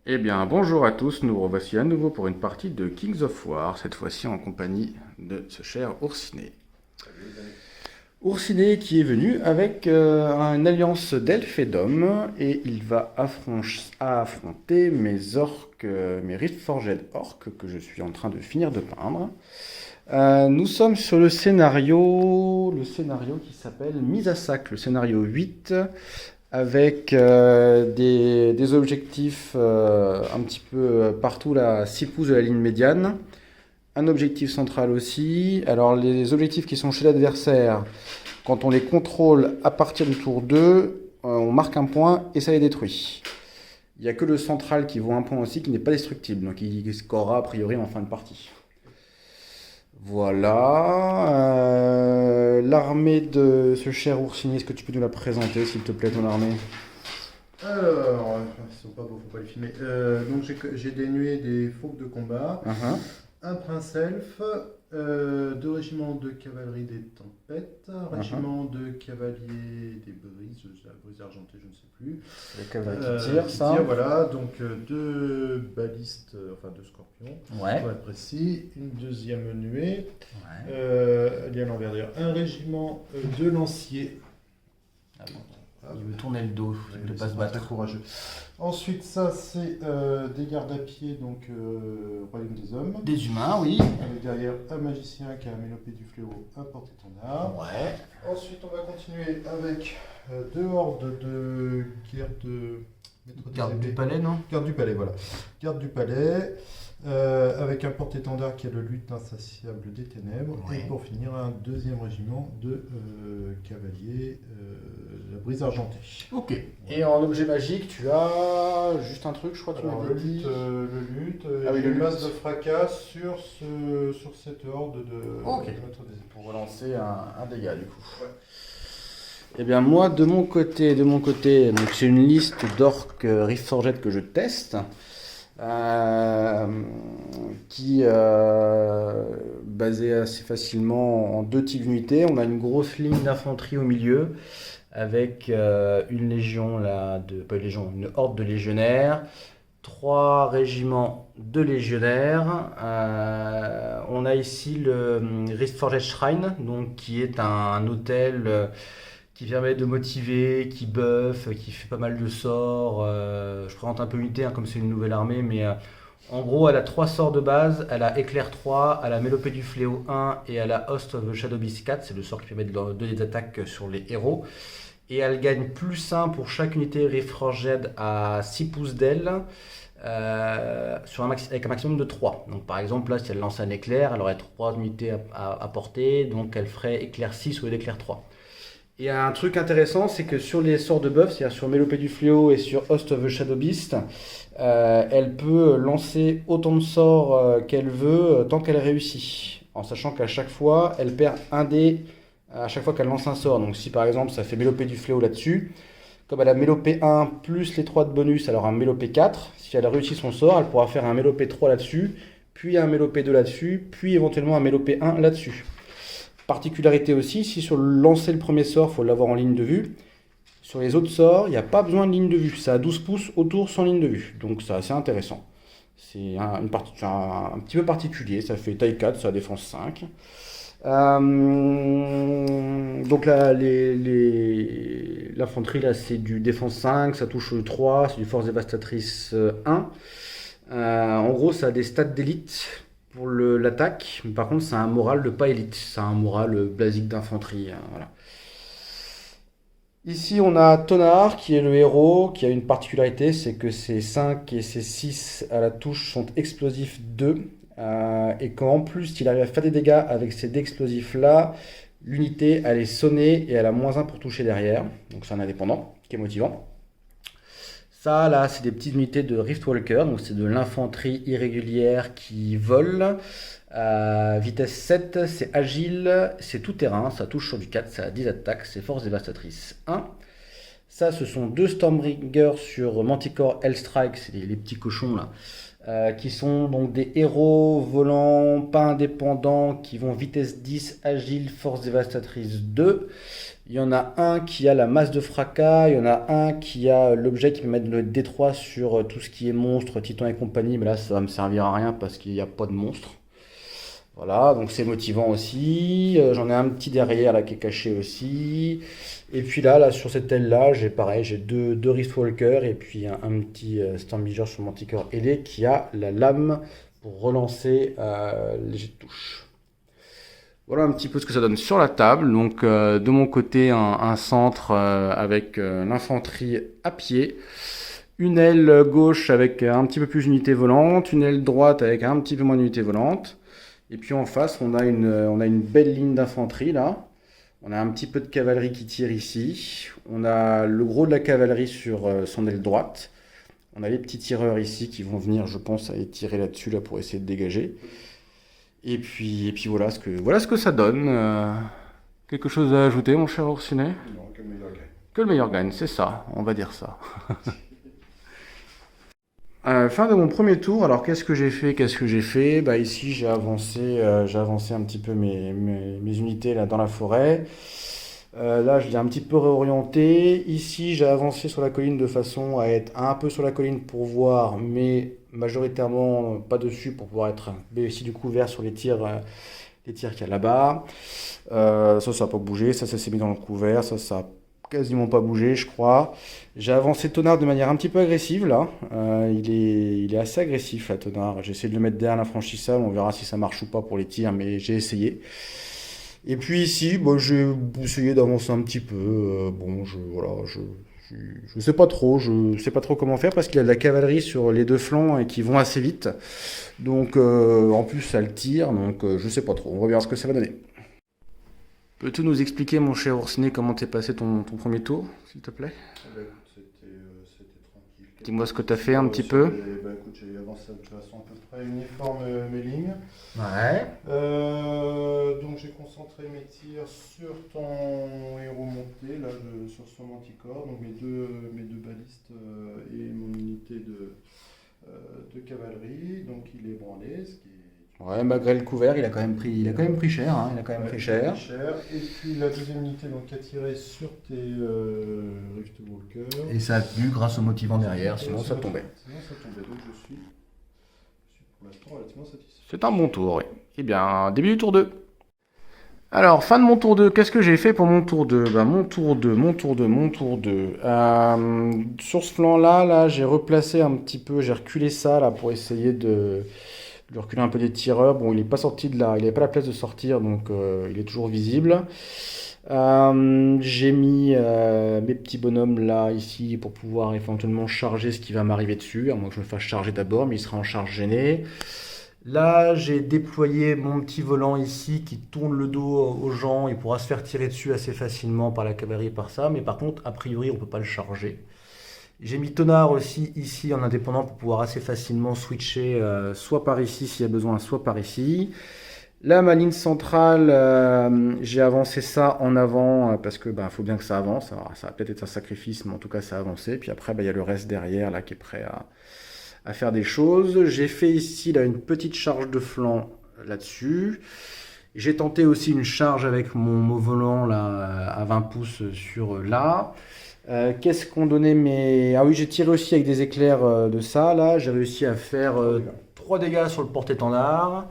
Eh bien, bonjour à tous, nous revoici à nouveau pour une partie de Kings of War, cette fois-ci en compagnie de ce cher Oursiné. Oursiné qui est venu avec une alliance d'elfes et d'hommes, et il va affronter mes orques, mes Riftforged orques que je suis en train de finir de peindre. Nous sommes sur le scénario qui s'appelle Mise à sac, le scénario 8, avec des objectifs un petit peu partout là, 6 pouces de la ligne médiane. Un objectif central aussi. Alors les objectifs qui sont chez l'adversaire, quand on les contrôle à partir du tour 2, on marque un point et ça les détruit. Il n'y a que le central qui vaut un point aussi, qui n'est pas destructible, donc il scorera a priori en fin de partie. Voilà. L'armée de ce cher Oursiné, est-ce que tu peux nous la présenter, s'il te plaît, ton armée? Alors, ils sont pas beaux, faut pas les filmer. Donc j'ai dénué des fauves de combat, Uh-huh. un prince elfe, deux régiments de cavalerie des tempêtes, un Uh-huh. régiment de cavaliers des brises, la brise argentée, je ne sais plus. Les cavaleries qui tirent, ça. Voilà, donc deux balistes, enfin deux scorpions, Ouais. pour être précis, une deuxième nuée, Ouais. elle est à l'envers d'ailleurs, un régiment de lanciers. Ah bon. Il veut tourner le dos, il ne Ouais, peut pas se c'est battre. très courageux. Ensuite, ça c'est des gardes à pied, donc Royaume des Hommes. Des humains, oui. Avec derrière un magicien qui a un mélopée du fléau, un porte-étendard. Ouais. Ensuite, on va continuer avec deux hordes de maîtres des Garde du épées. palais, non? Garde du palais, voilà. Garde du palais, avec un porte-étendard qui est le lutte insatiable des ténèbres. Ouais. Et pour finir, un deuxième régiment de cavaliers, la brise argentée. Ok. Et en objet magique, tu as juste un truc, je crois que tu Alors, m'avais le dit. lutte, Ah oui, j'ai le une masse lutte. de fracas sur cette horde de Ok. maîtres des épées. Pour relancer un dégât, du coup. Ouais. Eh bien, moi, de mon côté, donc c'est une liste d'orques Riftforged que je teste. Qui basée assez facilement en deux types d'unités. On a une grosse ligne d'infanterie au milieu avec une légion là, pas une légion, une horde de légionnaires, trois régiments de légionnaires. On a ici le Riftforged Shrine, donc qui est un hôtel qui permet de motiver, qui buff, qui fait pas mal de sorts. Je présente un peu l'unité, hein, comme c'est une nouvelle armée, mais en gros, elle a 3 sorts de base. Elle a Éclair 3, elle a Mélopée du Fléau 1 et elle a Host of the Shadow Beast 4. C'est le sort qui permet de donner des attaques sur les héros. Et elle gagne +1 pour chaque unité Reforged à 6 pouces d'aile. Avec un maximum de 3. Donc par exemple là si elle lance un éclair, elle aurait 3 unités à porter, donc elle ferait éclair 6 au lieu d'éclair 3. Et un truc intéressant, c'est que sur les sorts de buff, c'est-à-dire sur Mélopée du Fléau et sur Host of the Shadow Beast, elle peut lancer autant de sorts qu'elle veut tant qu'elle réussit. En sachant qu'à chaque fois, elle perd un dé à chaque fois qu'elle lance un sort. Donc si par exemple ça fait Mélopée du Fléau là-dessus, comme elle a Mélopée 1 plus les 3 de bonus, elle aura un Mélopée 4. Si elle a réussi son sort, elle pourra faire un Mélopée 3 là-dessus, puis un Mélopée 2 là-dessus, puis éventuellement un Mélopée 1 là-dessus. Particularité aussi, si sur le lancer le premier sort, il faut l'avoir en ligne de vue. Sur les autres sorts, il n'y a pas besoin de ligne de vue. Ça a 12 pouces autour sans ligne de vue. Donc c'est assez intéressant. C'est un petit peu particulier. Ça fait taille 4, ça a défense 5. Donc là, l'infanterie, là, c'est du défense 5, ça touche 3, c'est du force dévastatrice 1. En gros, ça a des stats d'élite pour l'attaque, mais par contre, c'est un moral de pas élite. C'est un moral basique d'infanterie. Voilà. Ici, on a Tonar, qui est le héros, qui a une particularité, c'est que ses 5 et ses 6 à la touche sont explosifs 2. Et qu'en plus, il arrive à faire des dégâts avec ces dés explosifs-là, l'unité, elle est sonnée et elle a -1 pour toucher derrière. Donc c'est un indépendant, qui est motivant. Ça, là, c'est des petites unités de Riftwalker, donc c'est de l'infanterie irrégulière qui vole. Vitesse 7, c'est agile, c'est tout terrain, ça touche sur du 4, ça a 10 attaques, c'est force dévastatrice 1. Ça, ce sont deux Stormbringers sur Manticore Hellstrike, c'est les petits cochons là, qui sont donc des héros volants, pas indépendants, qui vont vitesse 10, agile, force dévastatrice 2. Il y en a un qui a la masse de fracas, il y en a un qui a l'objet qui peut mettre le D3 sur tout ce qui est monstre, titan et compagnie, mais là ça va me servir à rien parce qu'il n'y a pas de monstre. Voilà, donc c'est motivant aussi. J'en ai un petit derrière là qui est caché aussi. Et puis là sur cette aile-là, j'ai pareil, j'ai deux Riftwalker et puis un petit Stormbearer sur Manticore ailé qui a la lame pour relancer les jets de touche. Voilà un petit peu ce que ça donne sur la table. Donc de mon côté, un centre avec l'infanterie à pied. Une aile gauche avec un petit peu plus d'unités volantes. Une aile droite avec un petit peu moins d'unités volantes. Et puis en face, on a une belle ligne d'infanterie là. On a un petit peu de cavalerie qui tire ici. On a le gros de la cavalerie sur son aile droite. On a les petits tireurs ici qui vont venir, je pense, aller tirer là-dessus là, pour essayer de dégager. Et puis voilà ce que ça donne. Quelque chose à ajouter, mon cher Oursinet? Non, que le meilleur gagne. Que le meilleur gagne, c'est ça, on va dire ça. Fin de mon premier tour, alors qu'est-ce que j'ai fait? Bah, ici j'ai avancé un petit peu mes unités là, dans la forêt. Là je l'ai un petit peu réorienté. Ici j'ai avancé sur la colline de façon à être un peu sur la colline pour voir, mais majoritairement pas dessus pour pouvoir être ici du couvert sur les tirs qu'il y a là-bas. Ça n'a pas bougé, ça s'est mis dans le couvert, ça a quasiment pas bougé je crois. J'ai avancé Tonard de manière un petit peu agressive là. Il est assez agressif là Tonard. J'ai essayé de le mettre derrière l'infranchissable, on verra si ça marche ou pas pour les tirs, mais j'ai essayé. Et puis ici, j'ai essayé d'avancer un petit peu. Je sais pas trop, comment faire parce qu'il y a de la cavalerie sur les deux flancs et qui vont assez vite. Donc en plus ça le tire, donc je sais pas trop. On va voir ce que ça va donner. Peux-tu nous expliquer, mon cher Oursinet, comment t'es passé ton premier tour, s'il te plaît? C'était tranquille. Dis-moi ce que t'as fait un petit peu. Écoute, j'ai avancé de façon à peu près uniforme mes lignes. Ouais. Donc j'ai concentré mes tirs sur ton héros monté, là, sur son manticore, donc mes deux balistes et mon unité de cavalerie. Donc il est branlé, ce qui est... Ouais, malgré le couvert, il a quand même pris cher. Hein, pris cher. Et puis la deuxième unité donc, a tiré sur tes Riftwalker. Et ça a tenu grâce au motivant derrière, sinon ça tombait. Donc je suis pour l'instant relativement satisfait. C'est un bon tour, oui. Eh bien, début du tour 2. Alors, fin de mon tour 2, qu'est-ce que j'ai fait pour mon tour 2? Mon tour 2. Sur ce flanc-là, j'ai replacé un petit peu, j'ai reculé ça là pour essayer de reculer un peu des tireurs. Bon, il n'est pas sorti de là, il n'avait pas la place de sortir, donc il est toujours visible. J'ai mis mes petits bonhommes là, ici, pour pouvoir éventuellement charger ce qui va m'arriver dessus, à moins que je me fasse charger d'abord, mais il sera en charge gêné. Là, j'ai déployé mon petit volant ici qui tourne le dos aux gens. Il pourra se faire tirer dessus assez facilement par la cavalerie par ça, mais par contre, a priori, on ne peut pas le charger. J'ai mis Tonard aussi ici en indépendant pour pouvoir assez facilement switcher soit par ici s'il y a besoin, soit par ici. Là, ma ligne centrale, j'ai avancé ça en avant parce que faut bien que ça avance. Alors, ça va peut-être être un sacrifice, mais en tout cas, ça a avancé. Puis après, il y a le reste derrière là qui est prêt à faire des choses. J'ai fait ici là, une petite charge de flanc là-dessus. J'ai tenté aussi une charge avec mon volant là, à 20 pouces sur là. Qu'est-ce qu'on donnait mes... Ah oui, j'ai tiré aussi avec des éclairs de ça. Là, j'ai réussi à faire 3 dégâts sur le porte-étendard.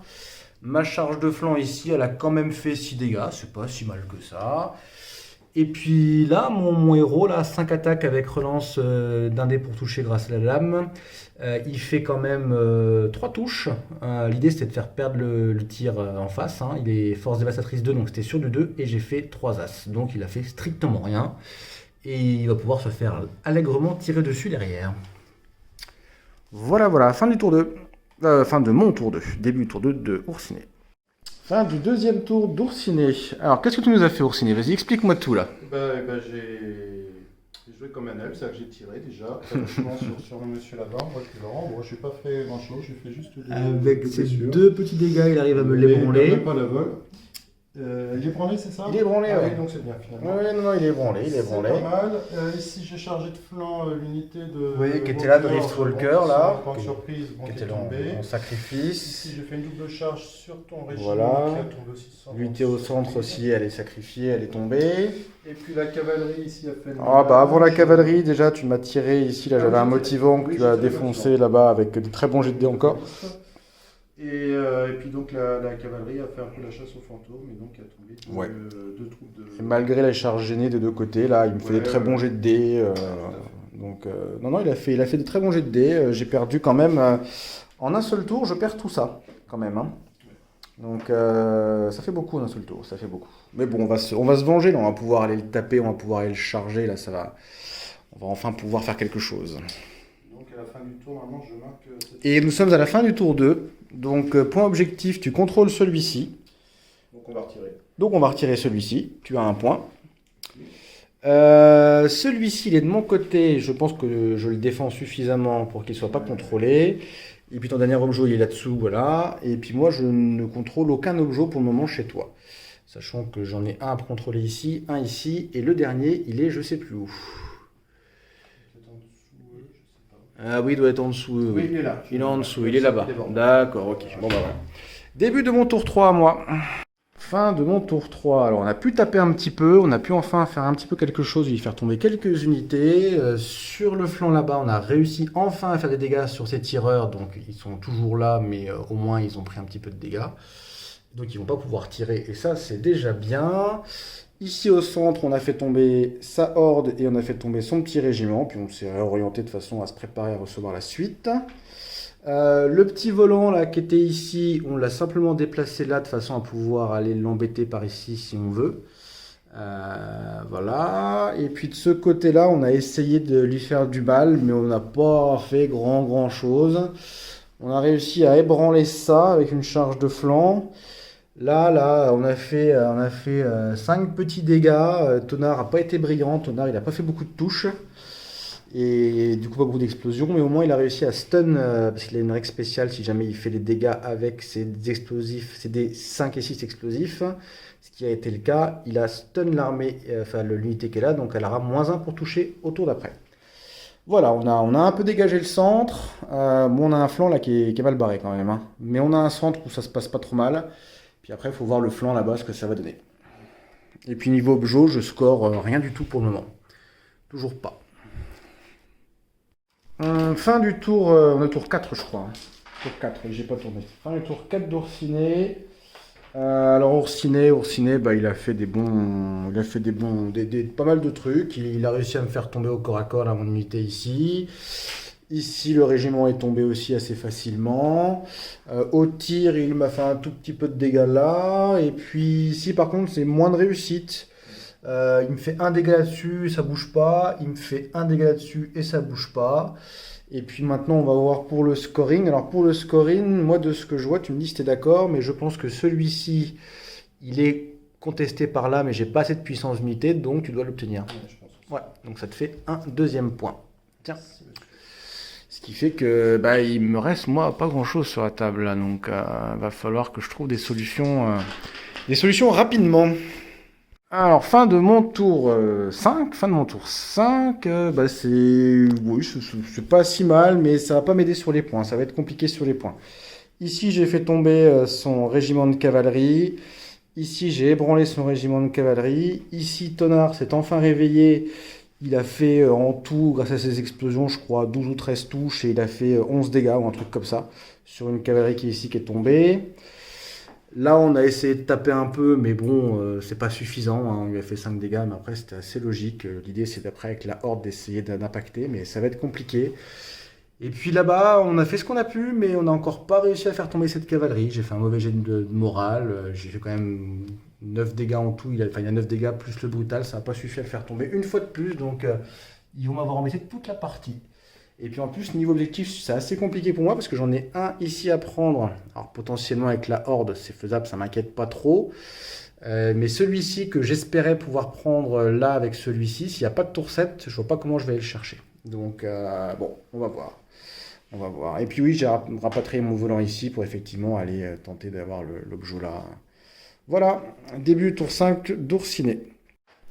Ma charge de flanc ici, elle a quand même fait 6 dégâts. C'est pas si mal que ça. Et puis là, mon héros, là, 5 attaques avec relance d'un dé pour toucher grâce à la lame. Il fait quand même 3 touches. L'idée, c'était de faire perdre le tir en face. Hein. Il est force dévastatrice 2, donc c'était sur du 2. Et j'ai fait 3 as. Donc il a fait strictement rien. Et il va pouvoir se faire allègrement tirer dessus derrière. Voilà, fin du tour 2. Fin de mon tour 2. Début du tour 2 de Oursinet. Fin du deuxième tour d'Oursinet. Alors, qu'est-ce que tu nous as fait, Oursinet? Vas-y, explique-moi tout, là. J'ai joué comme un elfe, c'est-à-dire que j'ai tiré déjà, sur monsieur là-bas, reculant. Bon, je n'ai pas fait grand-chose, j'ai fait juste avec ces 2 petits dégâts, il arrive à me l'ébranler. Pas la vol. Il est branlé, c'est ça? Il est branlé, Ah ouais. oui, donc c'est bien finalement. Ouais, non, il est branlé, il est branlé. C'est pas mal. Ici, j'ai chargé de flanc l'unité de. Oui, qui était là, de Rift Walker, là. Grande surprise, bon, Qui qui était est là tombé. en sacrifice. Ici, j'ai fait une double charge sur ton régiment Voilà. qui a tombé aussi. L'unité au centre aussi, elle est sacrifiée, elle est tombée. Et puis la cavalerie ici a fait une. Ah bah avant la cavalerie, déjà, tu m'as tiré ici, là Ah, j'avais oui, un j'étais- motivant que oui, tu as j'étais défoncé motivant. là-bas avec des très bons jets de dés encore. Et puis donc la cavalerie a fait un peu la chasse aux fantômes et donc a tombé Ouais. deux troupes de. Et malgré la charge gênée des deux côtés, là, il me fait Ouais, des très bons ouais. jets de dés. Donc, non, il a fait des très bons jets de dés. J'ai perdu quand même, en un seul tour, je perds tout ça, quand même. Hein. Donc, ça fait beaucoup en un seul tour, ça fait beaucoup. Mais bon, on va se venger, là, on va pouvoir aller le taper, on va pouvoir aller le charger, là, ça va. On va enfin pouvoir faire quelque chose. Donc à la fin du tour, normalement, je marque. Et nous sommes à la fin du tour 2. Donc, point objectif, tu contrôles celui-ci. Donc on va retirer. Donc, on va retirer celui-ci. Tu as un point. Celui-ci, il est de mon côté. Je pense que je le défends suffisamment pour qu'il ne soit pas contrôlé. Et puis ton dernier objet, il est là-dessous, voilà. Et puis moi, je ne contrôle aucun objet pour le moment chez toi. Sachant que j'en ai un à contrôler ici, un ici. Et le dernier, il est je sais plus où. Peut-être en dessous, je sais pas. Ah oui, il doit être en dessous. Oui, Oui, il est là. Il est en dessous, il est là-bas. Il est bon. D'accord, ok. Bon, bah voilà. Début de mon tour 3 à moi. Fin de mon tour 3. Alors, on a pu taper un petit peu. On a pu enfin faire un petit peu quelque chose. Y faire tomber quelques unités. Sur le flanc là-bas, on a réussi enfin à faire des dégâts sur ces tireurs. Donc, ils sont toujours là, mais au moins, ils ont pris un petit peu de dégâts. Donc, ils vont pas pouvoir tirer. Et ça, c'est déjà bien. Ici, au centre, on a fait tomber sa horde et on a fait tomber son petit régiment. Puis, on s'est réorienté de façon à se préparer à recevoir la suite. Le petit volant là qui était ici, on l'a simplement déplacé là de façon à pouvoir aller l'embêter par ici si on veut. Voilà. Et puis de ce côté-là, on a essayé de lui faire du mal, mais on n'a pas fait grand chose. On a réussi à ébranler ça avec une charge de flanc. Là, on a fait 5 petits dégâts. Tonard n'a pas été brillant. Tonard, il n'a pas fait beaucoup de touches. Et du coup, pas beaucoup d'explosions, mais au moins il a réussi à stun, parce qu'il a une règle spéciale si jamais il fait les dégâts avec ses explosifs, c'est des 5 et 6 explosifs, ce qui a été le cas. Il a stun l'armée, enfin l'unité qui est là, donc elle aura -1 pour toucher au tour d'après. Voilà, on a un peu dégagé le centre. Bon, on a un flanc là qui est mal barré quand même, hein. Mais on a un centre où ça se passe pas trop mal. Puis après, il faut voir le flanc là-bas, ce que ça va donner. Et puis niveau objo, je score rien du tout pour le moment. Toujours pas. Fin du tour, on est au tour 4 je crois. Tour 4, j'ai pas tourné. Fin du tour 4 d'Oursinet. Alors Oursinet, bah, il a fait pas mal de trucs. Il a réussi à me faire tomber au corps à corps à mon unité ici. Ici, le régiment est tombé aussi assez facilement. Au tir, il m'a fait un tout petit peu de dégâts là. Et puis ici, par contre, c'est moins de réussite. Il me fait un dégât là-dessus, ça bouge pas. Il me fait un dégât là-dessus et ça bouge pas. Et puis maintenant, on va voir pour le scoring. Alors pour le scoring, moi de ce que je vois, tu me dis si t'es d'accord, mais je pense que celui-ci, il est contesté par là, mais j'ai pas assez de puissance d'unité, donc tu dois l'obtenir. Ouais, je pense. Ouais, donc ça te fait un deuxième point. Tiens. Ce qui fait que bah, il me reste moi pas grand-chose sur la table là, donc va falloir que je trouve des solutions rapidement. Alors, fin de mon tour 5, bah c'est pas si mal, mais ça va pas m'aider sur les points, ça va être compliqué sur les points. Ici, j'ai fait tomber son régiment de cavalerie. Ici, j'ai ébranlé son régiment de cavalerie. Ici, Tonard s'est enfin réveillé. Il a fait en tout, grâce à ses explosions, je crois, 12 ou 13 touches et il a fait 11 dégâts ou un truc comme ça sur une cavalerie qui est ici qui est tombée. Là, on a essayé de taper un peu, mais bon, c'est pas suffisant, hein. On lui a fait 5 dégâts, mais après, c'était assez logique. L'idée, c'est d'après, avec la horde, d'essayer d'impacter, mais ça va être compliqué. Et puis là-bas, on a fait ce qu'on a pu, mais on n'a encore pas réussi à faire tomber cette cavalerie. J'ai fait un mauvais jet de morale. J'ai fait quand même 9 dégâts en tout. Il y a 9 dégâts plus le brutal. Ça n'a pas suffi à le faire tomber une fois de plus. Donc, ils vont m'avoir embêté toute la partie. Et puis en plus, niveau objectif, c'est assez compliqué pour moi parce que j'en ai un ici à prendre. Alors potentiellement avec la horde, c'est faisable, ça m'inquiète pas trop. Mais celui-ci que j'espérais pouvoir prendre là avec celui-ci, s'il n'y a pas de tour 7, je vois pas comment je vais aller le chercher. Donc bon, on va voir. On va voir. Et puis oui, j'ai rapatrié mon volant ici pour effectivement aller tenter d'avoir l'objet là Voilà, début tour 5 d'Oursinet.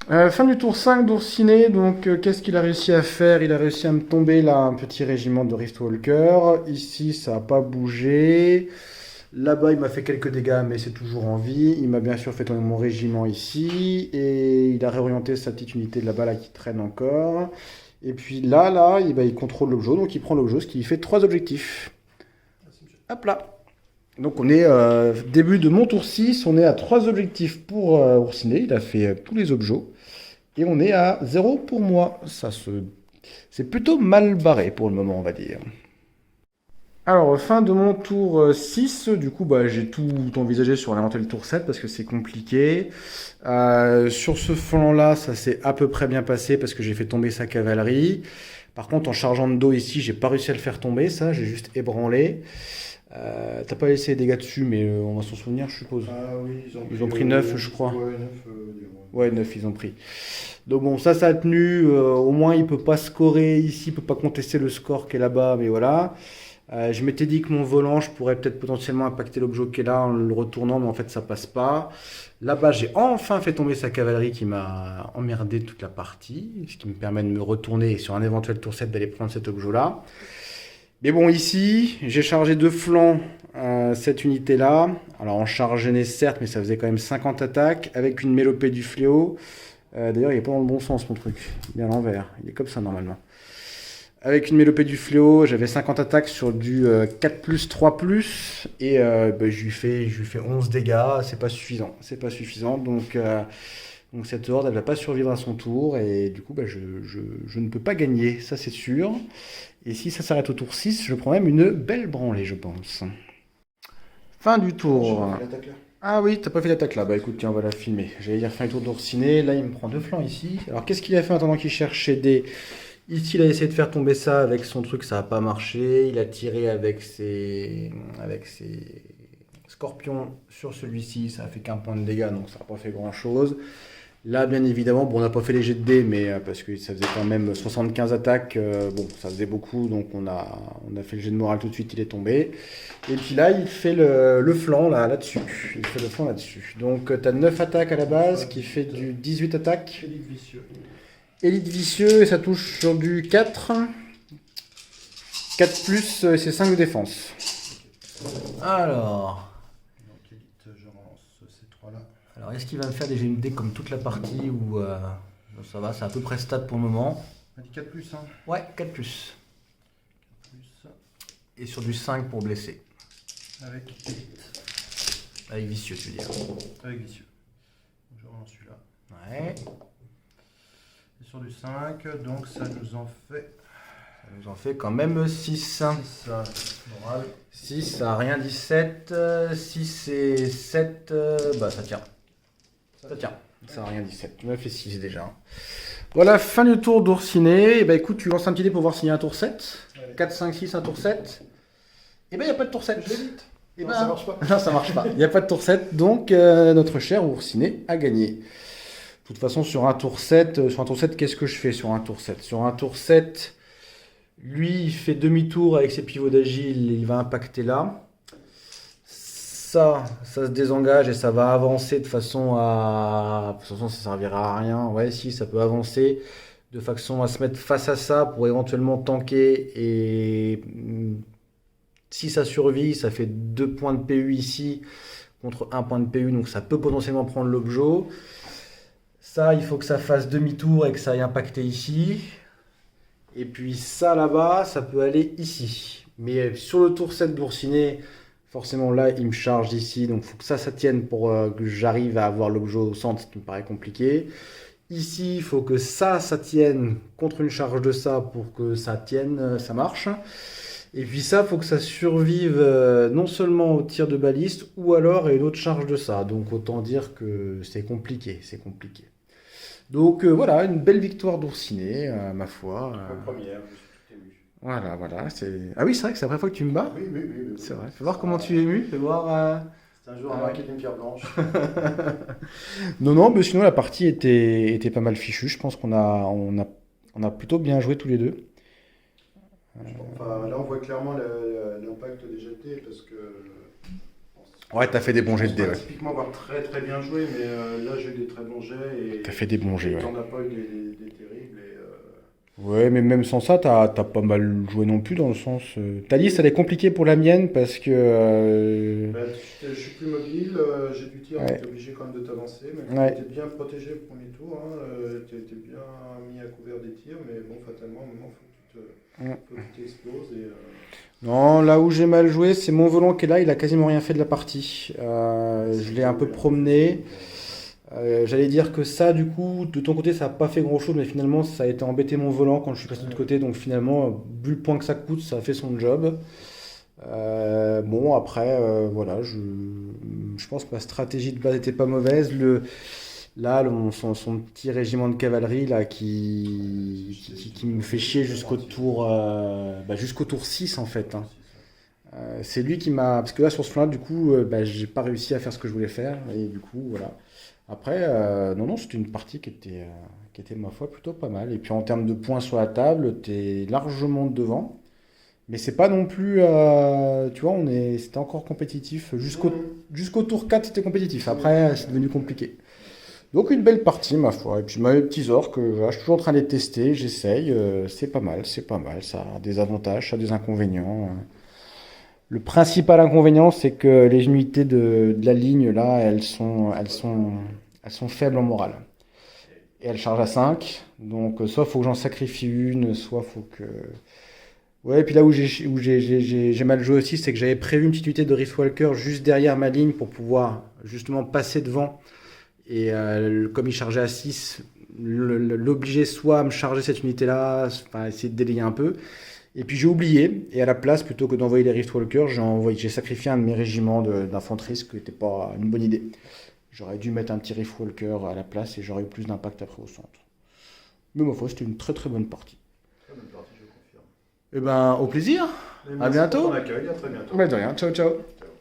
Fin du tour 5 d'Oursinet, donc qu'est-ce qu'il a réussi à faire? Il a réussi à me tomber là un petit régiment de Riftwalker. Ici, ça n'a pas bougé. Là-bas, il m'a fait quelques dégâts, mais c'est toujours en vie. Il m'a bien sûr fait tomber mon régiment ici. Et il a réorienté sa petite unité de là-bas là, qui traîne encore. Et puis là, il contrôle l'objet, donc il prend l'objet, ce qui fait 3 objectifs. Hop là. Donc on est début de mon tour 6, on est à 3 objectifs pour Oursinet, il a fait tous les objets. Et on est à 0 pour moi. C'est plutôt mal barré pour le moment, on va dire. Alors, fin de mon tour 6, du coup, j'ai tout envisagé sur l'inventaire du tour 7 parce que c'est compliqué. Sur ce flanc-là, ça s'est à peu près bien passé parce que j'ai fait tomber sa cavalerie. Par contre, en chargeant de dos ici, j'ai pas réussi à le faire tomber, ça, j'ai juste ébranlé. T'as pas laissé des dégâts dessus, mais on va s'en souvenir, je suppose. Ah oui, Ils ont pris 9, je crois. Ouais, 9. Ouais, 9, ils ont pris. Donc bon, ça a tenu. Au moins, il peut pas scorer ici, il peut pas contester le score qui est là-bas, mais voilà. Je m'étais dit que mon volant, je pourrais peut-être potentiellement impacter l'objet qui est là en le retournant, mais en fait, ça passe pas. Là-bas, j'ai enfin fait tomber sa cavalerie qui m'a emmerdé toute la partie, ce qui me permet de me retourner et sur un éventuel tour 7 d'aller prendre cet objet-là. Mais bon, ici, j'ai chargé de flanc cette unité-là. Alors, en charge gênée, certes, mais ça faisait quand même 50 attaques avec une mélopée du fléau. D'ailleurs, il n'est pas dans le bon sens, mon truc. Il est à l'envers. Il est comme ça, normalement. Avec une mélopée du fléau, j'avais 50 attaques sur du 4+, 3+. Et je lui fais 11 dégâts. C'est pas suffisant. C'est pas suffisant. Donc cette horde, elle va pas survivre à son tour. Et du coup, je ne peux pas gagner. Ça, c'est sûr. Et si ça s'arrête au tour 6, je prends même une belle branlée, je pense. Fin du tour. Ah oui, t'as pas fait l'attaque là. Bah écoute, tiens, on va la filmer. J'allais dire fin du tour d'Oursinet. Là, il me prend 2 flancs ici. Alors, qu'est-ce qu'il a fait en attendant qu'il cherchait des... Ici, il a essayé de faire tomber ça avec son truc, ça n'a pas marché. Il a tiré avec ses scorpions sur celui-ci. Ça a fait qu'un point de dégâts, donc ça n'a pas fait grand-chose. Là, bien évidemment, bon, on n'a pas fait les jets de dés, mais parce que ça faisait quand même 75 attaques, bon, ça faisait beaucoup, donc on a fait le jet de morale tout de suite, il est tombé. Et puis là, il fait le flanc là-dessus. Il fait le flanc là-dessus. Donc, tu as 9 attaques à la base, qui fait du 18 attaques. Élite vicieux. Élite vicieux, et ça touche sur du 4. 4 plus, c'est 5 de défense. Alors... Je relance ces 3-là. Alors, est-ce qu'il va me faire des GMD comme toute la partie ou ça va, c'est à peu près stat pour le moment. On a dit 4+, hein. Ouais, 4 plus. Et sur du 5 pour blesser. Avec élite. Avec vicieux, tu veux dire. Avec vicieux. Je relance celui-là. Ouais. Et sur du 5, donc ça nous en fait... Ça nous en fait quand même 6. 6, moral. 6, ça a rien 17. 6 et 7, ça tient. Ça tient. Ça a rien 17. Tu m'as fait 6 déjà. Voilà, fin du tour d'Oursinet. Et écoute, tu lances un petit dé pour voir s'il y a un tour 7. Allez. 4, 5, 6, un tour 7. Et il n'y a pas de tour 7. Je l'évite. Et Non, ça marche pas. Non, ça marche pas. Il n'y a pas de tour 7. Donc, notre cher Oursinet a gagné. De toute façon, sur un tour 7, qu'est-ce que je fais sur un tour 7? Sur un tour 7, lui, il fait demi-tour avec ses pivots d'agile, il va impacter là. Ça se désengage et ça va avancer de façon à... De toute façon, ça servira à rien. Ouais, si, ça peut avancer de façon à se mettre face à ça pour éventuellement tanker. Et si ça survit, ça fait 2 points de PU ici contre 1 point de PU, donc ça peut potentiellement prendre l'objet. Ça, il faut que ça fasse demi-tour et que ça aille impacter ici. Et puis ça là-bas, ça peut aller ici. Mais sur le tour 7 d'Oursinet, forcément là, il me charge ici. Donc il faut que ça tienne pour que j'arrive à avoir l'objet au centre, ce qui me paraît compliqué. Ici, il faut que ça tienne contre une charge de ça pour que ça tienne, ça marche. Et puis ça, il faut que ça survive non seulement au tir de baliste, ou alors à une autre charge de ça. Donc autant dire que c'est compliqué, Donc voilà, une belle victoire d'Oursinet, ma foi. Première, je suis tout ému. Voilà. Ah oui, c'est vrai que c'est la première fois que tu me bats. Oui. C'est vrai. Fais voir comment tu es ému. Fais voir. C'est un jour à marquer d'une pierre blanche. Non, mais sinon la partie était pas mal fichue. Je pense qu'on a plutôt bien joué tous les deux. Enfin, là, on voit clairement l'impact des jetés parce que Ouais, t'as fait des bons Je jets de pense dés, pas ouais. typiquement avoir très très bien joué, mais là j'ai eu des très bons jets et T'as fait des bons jets, ouais. t'en as pas eu des terribles. Ouais, mais même sans ça, t'as pas mal joué non plus dans le sens. Ta liste, elle est compliquée pour la mienne parce que. Bah, je suis plus mobile, j'ai du tir, donc Ouais, tu es obligé quand même de t'avancer, même si tu ouais. étais bien protégé le premier tour, hein, tu étais bien mis à couvert des tirs, mais bon, fatalement, à un moment, Mm. faut que tu t'exploses. Non, là où j'ai mal joué, c'est mon volant qui est là, il a quasiment rien fait de la partie. Je l'ai un peu promené. J'allais dire que ça, du coup, de ton côté, ça n'a pas fait grand-chose, mais finalement, ça a été embêté mon volant quand je suis passé de l'autre côté. Donc finalement, vu le point que ça coûte, ça a fait son job. Bon, après, voilà, je pense que ma stratégie de base n'était pas mauvaise. Là, son petit régiment de cavalerie là, qui me fait chier jusqu'au tour 6 en fait, hein. C'est lui qui m'a. Parce que là, sur ce plan-là, du coup, bah, j'ai pas réussi à faire ce que je voulais faire. Et du coup, voilà. Après, non, non, c'était une partie qui était, ma foi, plutôt pas mal. Et puis en termes de points sur la table, t'es largement devant. Mais c'est pas non plus. Tu vois, c'était encore compétitif. Jusqu'au tour 4, c'était compétitif. Après, c'est devenu compliqué. Donc une belle partie, ma foi. Et puis mes petits orques, voilà, je suis toujours en train de les tester, j'essaye. C'est pas mal, c'est pas mal. Ça a des avantages, ça a des inconvénients. Le principal inconvénient, c'est que les unités de la ligne, là, elles sont faibles en morale. Et elles chargent à 5. Donc, soit faut que j'en sacrifie une, soit faut que. Ouais, et puis là où j'ai mal joué aussi, c'est que j'avais prévu une petite unité de Riftwalker juste derrière ma ligne pour pouvoir justement passer devant. Et comme il chargeait à 6, l'obliger soit à me charger cette unité-là, enfin essayer de délayer un peu. Et puis j'ai oublié, et à la place, plutôt que d'envoyer les Riftwalkers, j'ai sacrifié un de mes régiments d'infanterie, ce qui n'était pas une bonne idée. J'aurais dû mettre un petit Riftwalker à la place et j'aurais eu plus d'impact après au centre. Mais ma foi, c'était une très très bonne partie. Très bonne partie, je confirme. Et ben, au plaisir, Et à merci pour bientôt. ton accueil, à très bientôt. Ouais, de rien, ciao ciao. Ciao.